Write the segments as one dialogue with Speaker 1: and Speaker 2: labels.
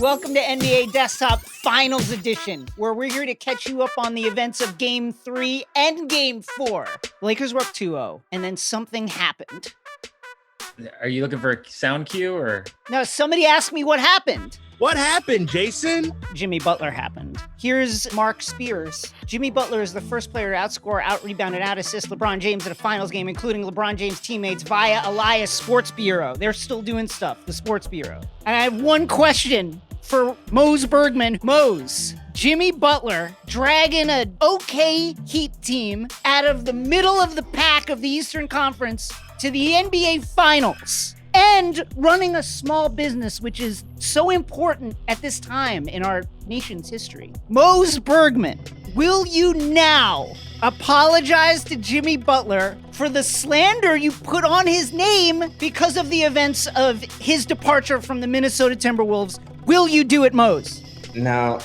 Speaker 1: Welcome to NBA Desktop Finals Edition, where we're here to catch you up on the events of Game 3 and Game 4. The Lakers were up 2-0, and then something happened.
Speaker 2: Are you looking for a sound cue or?
Speaker 1: No, somebody asked me what happened.
Speaker 3: What happened, Jason?
Speaker 1: Jimmy Butler happened. Here's Mark Spears. Jimmy Butler is the first player to outscore, out-rebound, and out-assist LeBron James in a finals game, including LeBron James' teammates via Elias Sports Bureau. They're still doing stuff, the Sports Bureau. And I have one question for Mose Bergman. Mose, Jimmy Butler dragging an okay Heat team out of the middle of the pack of the Eastern Conference to the NBA Finals and running a small business, which is so important at this time in our nation's history. Mose Bergman, will you now apologize to Jimmy Butler for the slander you put on his name because of the events of his departure from the Minnesota Timberwolves? Will you do it, Mose?
Speaker 4: No,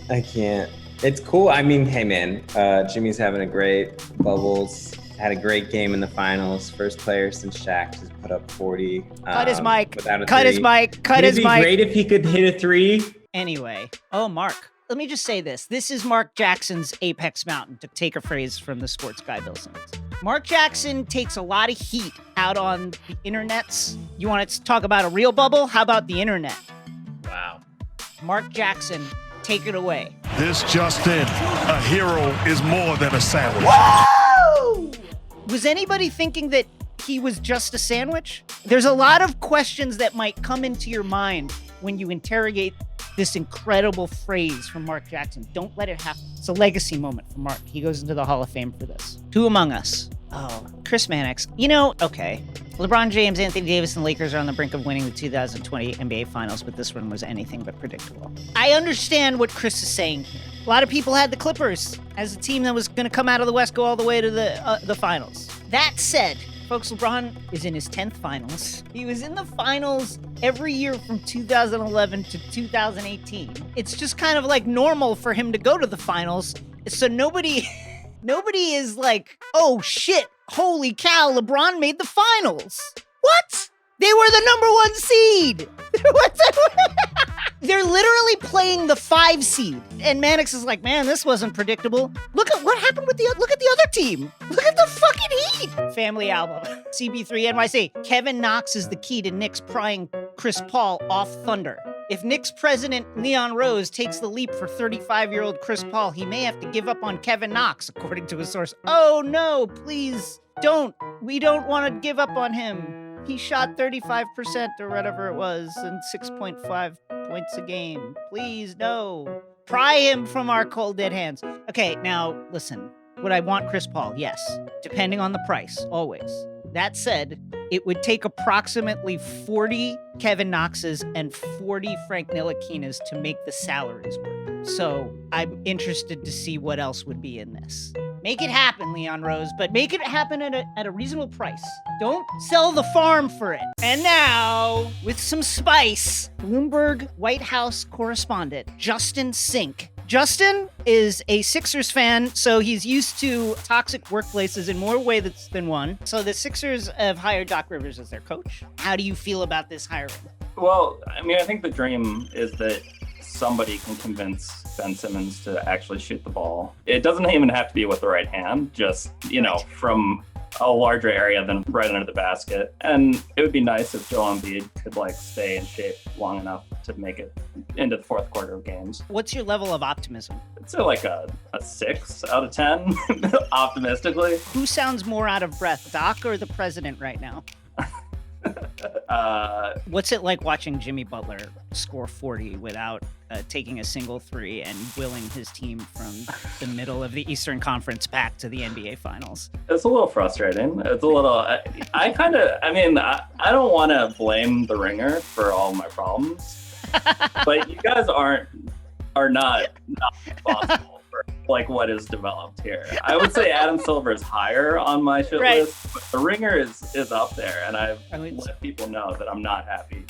Speaker 4: I can't. It's cool. I mean, hey, man, Jimmy's having a great bubbles. Had a great game in the finals. First player since Shaq to put up 40.
Speaker 1: Cut his mic.
Speaker 4: Cut
Speaker 1: his mic.
Speaker 4: It'd be great if he could hit a three.
Speaker 1: Anyway. Oh, Mark. Let me just say this. This is Mark Jackson's Apex Mountain, to take a phrase from the sports guy Bill Simmons. Mark Jackson takes a lot of heat out on the internets. You want to talk about a real bubble? How about the internet?
Speaker 2: Wow.
Speaker 1: Mark Jackson, take it away.
Speaker 5: This just in, a hero is more than a sandwich.
Speaker 1: Woo! Was anybody thinking that he was just a sandwich? There's a lot of questions that might come into your mind when you interrogate this incredible phrase from Mark Jackson. Don't let it happen. It's a legacy moment for Mark. He goes into the Hall of Fame for this. Who among us? Oh, Chris Mannix. You know, okay. LeBron James, Anthony Davis, and the Lakers are on the brink of winning the 2020 NBA Finals, but this one was anything but predictable. I understand what Chris is saying here. A lot of people had the Clippers as a team that was going to come out of the West, go all the way to the Finals. That said, folks, LeBron is in his 10th Finals. He was in the Finals every year from 2011 to 2018. It's just kind of like normal for him to go to the Finals, so nobody is like, oh shit, holy cow, LeBron made the Finals. What? They were the number 1 seed. They're literally playing the 5 seed. And Mannix is like, man, this wasn't predictable. Look at what happened look at the other team. Look at the fucking Heat. Family album. CB3 NYC. Kevin Knox is the key to Knicks prying Chris Paul off Thunder. If Knicks president Leon Rose takes the leap for 35-year-old Chris Paul, he may have to give up on Kevin Knox, according to a source. Oh no, please don't. We don't want to give up on him. He shot 35% or whatever it was and 6.5 points a game. Please, no. Pry him from our cold dead hands. Okay, now listen. Would I want Chris Paul? Yes. Depending on the price, always. That said, it would take approximately 40 Kevin Knoxes and 40 Frank Ntilikina's to make the salaries work. So I'm interested to see what else would be in this. Make it happen, Leon Rose, but make it happen at a reasonable price. Don't sell the farm for it. And now, with some spice, Bloomberg White House correspondent Justin Sink. Justin is a Sixers fan, so he's used to toxic workplaces in more ways than one. So the Sixers have hired Doc Rivers as their coach. How do you feel about this hiring?
Speaker 6: Well, I mean, I think the dream is that somebody can convince Ben Simmons to actually shoot the ball. It doesn't even have to be with the right hand, just, from a larger area than right under the basket. And it would be nice if Joel Embiid could stay in shape long enough to make it into the fourth quarter of games.
Speaker 1: What's your level of optimism?
Speaker 6: It's like a 6 out of 10, optimistically.
Speaker 1: Who sounds more out of breath, Doc or the president right now? What's it like watching Jimmy Butler score 40 without taking a single three and willing his team from the middle of the Eastern Conference back to the NBA Finals?
Speaker 6: It's a little frustrating. It's a little, I don't want to blame the Ringer for all my problems, but you guys are not responsible for what is developed here. I would say Adam Silver is higher on my shit list, but the Ringer is up there, and I've let people know that I'm not happy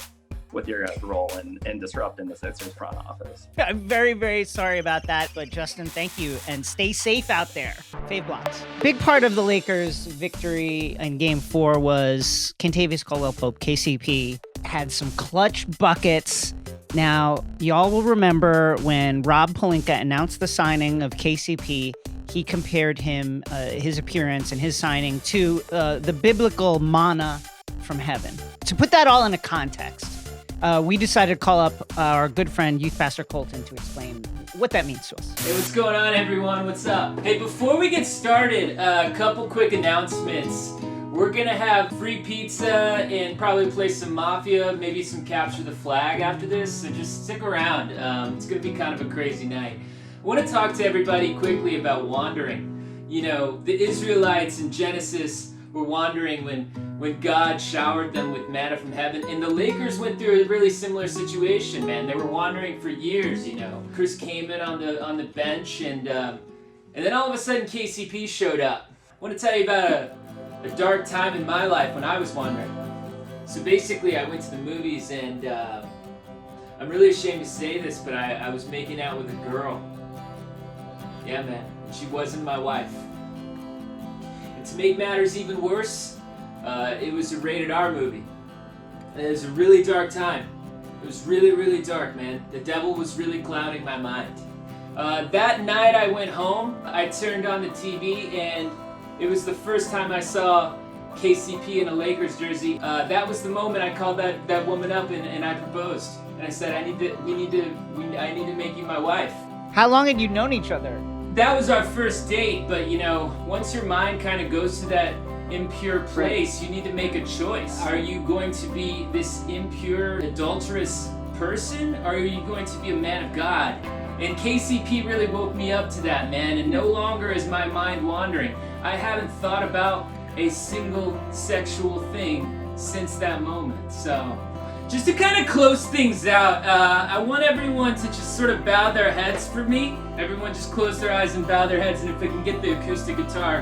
Speaker 6: with your guys' role in disrupting the Sixers front office.
Speaker 1: I'm very, very sorry about that, but Justin, thank you, and stay safe out there. Fave blocks. Big part of the Lakers' victory in Game 4 was Kentavious Caldwell-Pope, KCP, had some clutch buckets. Now, y'all will remember when Rob Pelinka announced the signing of KCP, he compared his appearance and his signing to the biblical manna from heaven. To put that all into context, we decided to call up our good friend, Youth Pastor Colton, to explain what that means to us.
Speaker 7: Hey, what's going on, everyone? What's up? Hey, before we get started, a couple quick announcements. We're gonna have free pizza and probably play some Mafia, maybe some Capture the Flag after this, so just stick around. It's gonna be kind of a crazy night. I want to talk to everybody quickly about wandering. You know, the Israelites in Genesis were wandering when God showered them with manna from heaven, and the Lakers went through a really similar situation, man. They were wandering for years, you know. Chris came in on the bench, and then all of a sudden KCP showed up. I want to tell you about a dark time in my life when I was wandering. So basically, I went to the movies, and I'm really ashamed to say this, but I was making out with a girl. Yeah, man. She wasn't my wife. And to make matters even worse, it was a rated R movie. It was a really dark time. It was really, really dark, man. The devil was really clouding my mind. That night I went home, I turned on the TV, and it was the first time I saw KCP in a Lakers jersey. That was the moment I called that woman up and I proposed. And I said, I need to make you my wife.
Speaker 1: How long had you known each other?
Speaker 7: That was our first date, but you know, once your mind kind of goes to that impure place, you need to make a choice. Are you going to be this impure, adulterous person, or are you going to be a man of God? And KCP really woke me up to that, man, and no longer is my mind wandering. I haven't thought about a single sexual thing since that moment. So, just to kind of close things out, I want everyone to just sort of bow their heads for me. Everyone just close their eyes and bow their heads, and if we can get the acoustic guitar.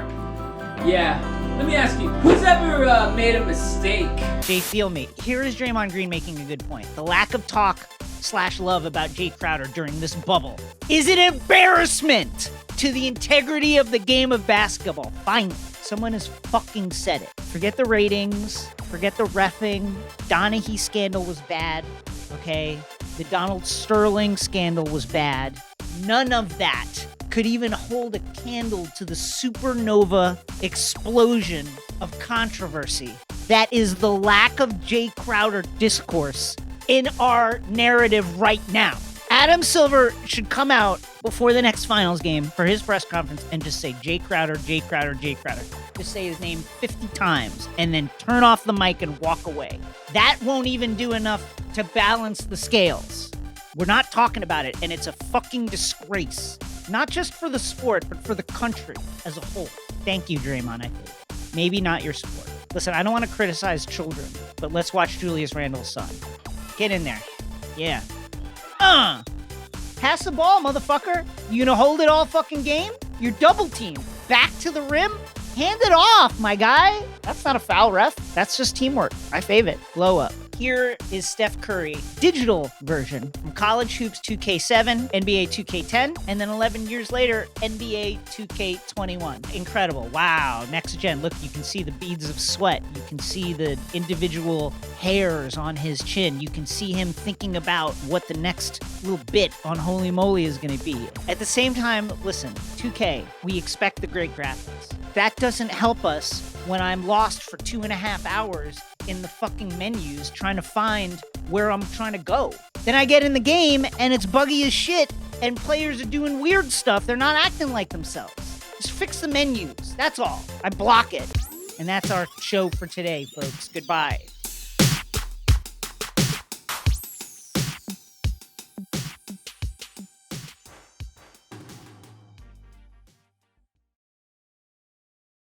Speaker 7: Yeah. Let me ask you, who's ever made a mistake?
Speaker 1: Jay, feel me. Here is Draymond Green making a good point. The lack of talk/love about Jay Crowder during this bubble is an embarrassment to the integrity of the game of basketball. Finally, someone has fucking said it. Forget the ratings. Forget the reffing. Donaghy scandal was bad, okay? The Donald Sterling scandal was bad. None of that could even hold a candle to the supernova explosion of controversy that is the lack of Jay Crowder discourse in our narrative right now. Adam Silver should come out before the next finals game for his press conference and just say Jay Crowder, Jay Crowder, Jay Crowder. Just say his name 50 times and then turn off the mic and walk away. That won't even do enough to balance the scales. We're not talking about it, and it's a fucking disgrace. Not just for the sport, but for the country as a whole. Thank you, Draymond, I think. Maybe not your sport. Listen, I don't want to criticize children, but let's watch Julius Randle's son. Get in there. Yeah. Pass the ball, motherfucker. You gonna hold it all fucking game? You're double teamed. Back to the rim? Hand it off, my guy. That's not a foul, ref. That's just teamwork. I fave it. Blow up. Here is Steph Curry, digital version from College Hoops 2K7, NBA 2K10, and then 11 years later, NBA 2K21. Incredible. Wow. Next gen. Look, you can see the beads of sweat. You can see the individual hairs on his chin. You can see him thinking about what the next little bit on Holy Moly is going to be. At the same time, listen, 2K, we expect the great graphics. That doesn't help us when I'm lost for 2.5 hours in the fucking menus trying to find where I'm trying to go. Then I get in the game and it's buggy as shit and players are doing weird stuff. They're not acting like themselves. Just fix the menus. That's all. I block it. And that's our show for today, folks. Goodbye.